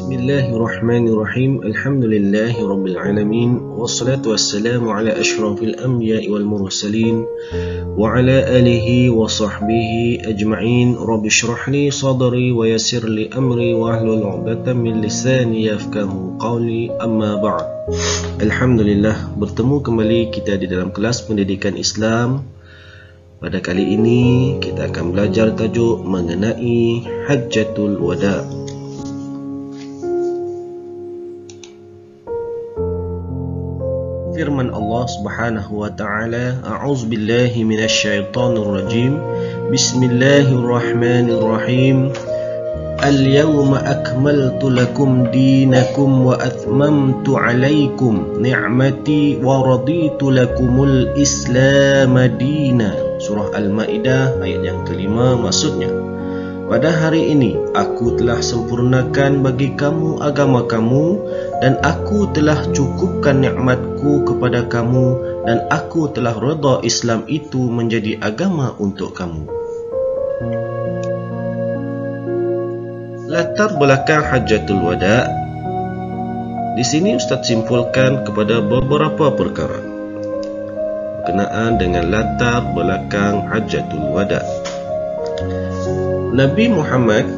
Bismillahirrahmanirrahim. Alhamdulillahi rabbil alamin. Wassalatu wassalamu ala ashrafil anbiya'i wal mursalin wa ala alihi wa sahbihi ajma'in. Rabbi shrah li sadri wa yassir li amri wa ahlul 'uqdatam min lisani yafqahu qawli. Amma ba'd. Alhamdulillah, bertemu kembali kita di dalam kelas pendidikan Islam. Pada kali ini kita akan belajar tajuk mengenai Hajjatul Wada'. Firman Allah Subhanahu wa taala, A'udzu billahi minasy syaithanir rajim. Bismillahirrahmanirrahim. Al-yawma akmaltu lakum dinakum wa atmamtu 'alaikum ni'mati wa raditu lakumul Islam madina. Surah Al-Maidah ayat yang kelima, maksudnya, pada hari ini aku telah sempurnakan bagi kamu agama kamu, dan aku telah cukupkan nikmatku kepada kamu, dan aku telah redha Islam itu menjadi agama untuk kamu. Latar belakang Hajjatul Wada'. Di sini Ustaz simpulkan kepada beberapa perkara berkenaan dengan latar belakang Hajjatul Wada'. Nabi Muhammad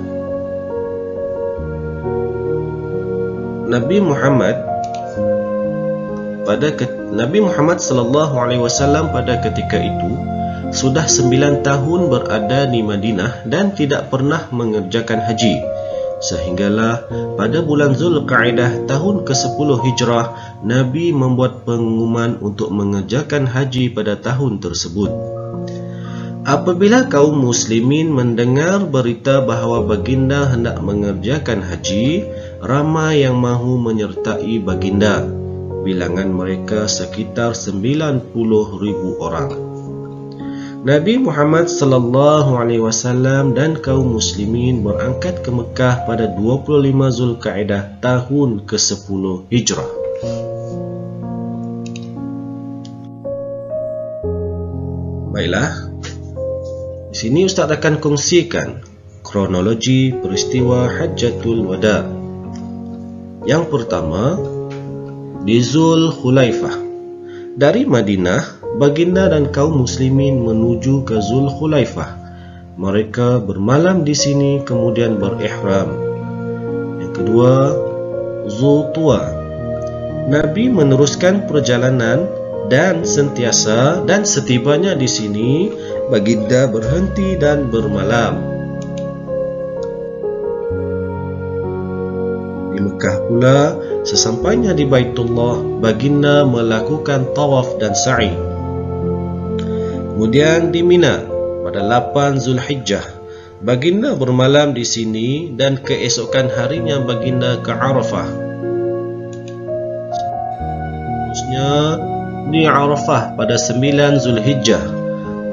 sallallahu alaihi wasallam pada ketika itu sudah 9 tahun berada di Madinah dan tidak pernah mengerjakan haji, sehinggalah pada bulan Zulqa'dah tahun ke-10 Hijrah Nabi membuat pengumuman untuk mengerjakan haji pada tahun tersebut. Apabila kaum muslimin mendengar berita bahawa baginda hendak mengerjakan haji, ramai yang mahu menyertai baginda. Bilangan mereka sekitar 90,000 orang. Nabi Muhammad sallallahu alaihi wasallam dan kaum muslimin berangkat ke Mekah pada 25 Zulqa'dah tahun ke-10 Hijrah. Baiklah, di sini Ustaz akan kongsikan kronologi peristiwa Hajjatul Wada'. Yang pertama, di Zulhulaifah. Dari Madinah, baginda dan kaum muslimin menuju ke Zulhulaifah. Mereka bermalam di sini kemudian berihram. Yang kedua, Zultuwa. Nabi meneruskan perjalanan dan setibanya di sini baginda berhenti dan bermalam. Di Mekah pula, sesampainya di Baitullah, baginda melakukan tawaf dan sa'i. Kemudian di Mina pada 8 Zulhijjah, baginda bermalam di sini dan keesokan harinya baginda ke Arafah. Seterusnya di Arafah pada 9 Zulhijjah,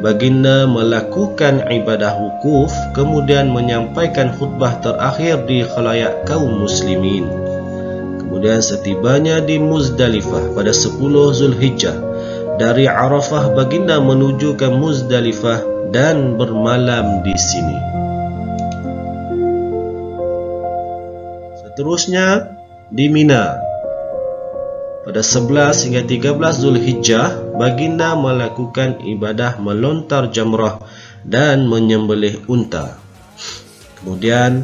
baginda melakukan ibadah wukuf, kemudian menyampaikan khutbah terakhir di khalayak kaum muslimin. Kemudian setibanya di Muzdalifah pada 10 Zulhijjah, dari Arafah baginda menuju ke Muzdalifah dan bermalam di sini. Seterusnya di Mina pada 11 hingga 13 Zulhijjah, baginda melakukan ibadah melontar jamrah dan menyembelih unta. Kemudian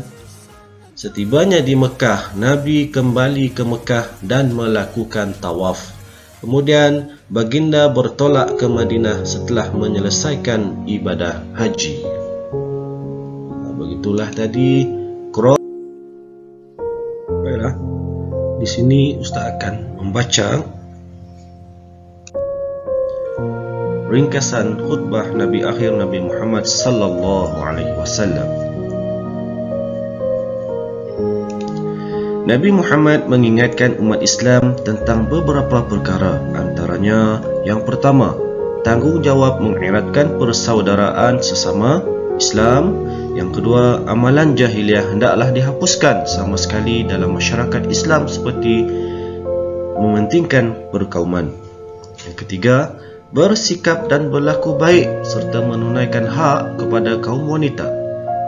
setibanya di Mekah, Nabi kembali ke Mekah dan melakukan tawaf. Kemudian baginda bertolak ke Madinah setelah menyelesaikan ibadah haji. Begitulah tadi Baiklah, di sini Ustaz akan membaca ringkasan khutbah Nabi akhir Nabi Muhammad sallallahu alaihi wasallam. Nabi Muhammad mengingatkan umat Islam tentang beberapa perkara. Antaranya, yang pertama, tanggungjawab mengeratkan persaudaraan sesama Islam. Yang kedua, amalan jahiliah hendaklah dihapuskan sama sekali dalam masyarakat Islam seperti mementingkan perkauman. Yang ketiga, bersikap dan berlaku baik serta menunaikan hak kepada kaum wanita.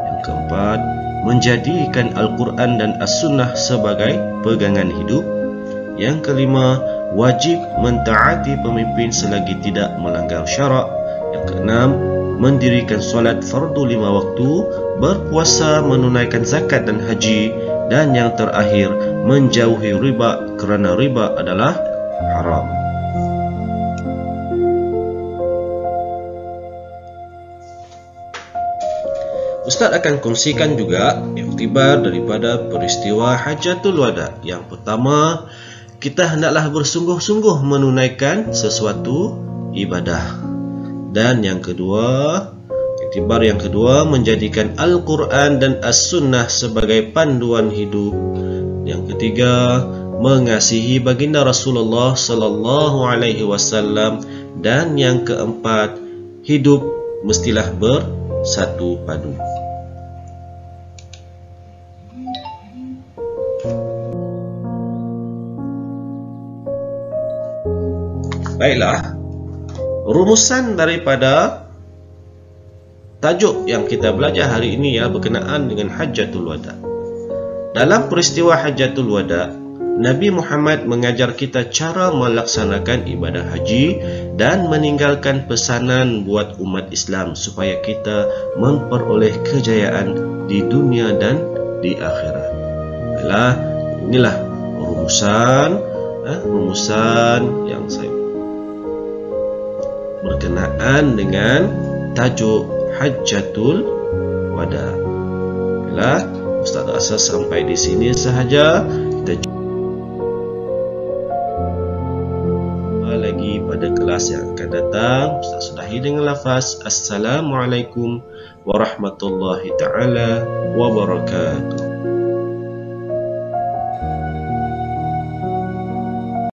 Yang keempat, menjadikan Al-Quran dan As-Sunnah sebagai pegangan hidup. Yang kelima, wajib mentaati pemimpin selagi tidak melanggar syarak. Yang keenam, mendirikan solat fardu 5 waktu, berpuasa, menunaikan zakat dan haji. Dan yang terakhir, menjauhi riba kerana riba adalah haram. Ustaz akan kongsikan juga iktibar daripada peristiwa Hajjatul Wada. Yang pertama, kita hendaklah bersungguh-sungguh menunaikan sesuatu ibadah. Dan yang kedua, iktibar yang kedua, menjadikan Al-Quran dan As-Sunnah sebagai panduan hidup. Yang ketiga, mengasihi baginda Rasulullah sallallahu alaihi wasallam. Dan yang keempat, hidup mestilah bersatu padu. Baiklah, rumusan daripada tajuk yang kita belajar hari ini berkenaan dengan Hajjatul Wada. Dalam peristiwa Hajjatul Wada, Nabi Muhammad mengajar kita cara melaksanakan ibadah haji dan meninggalkan pesanan buat umat Islam supaya kita memperoleh kejayaan di dunia dan di akhirat. Baiklah, inilah rumusan yang saya berkenaan dengan tajuk Hajjatul Wada. Baiklah, Ustaz rasa sampai di sini sahaja. Kita jumpa lagi pada kelas yang akan datang. Ustaz sudahi dengan lafaz Assalamualaikum warahmatullahi taala wabarakatuh.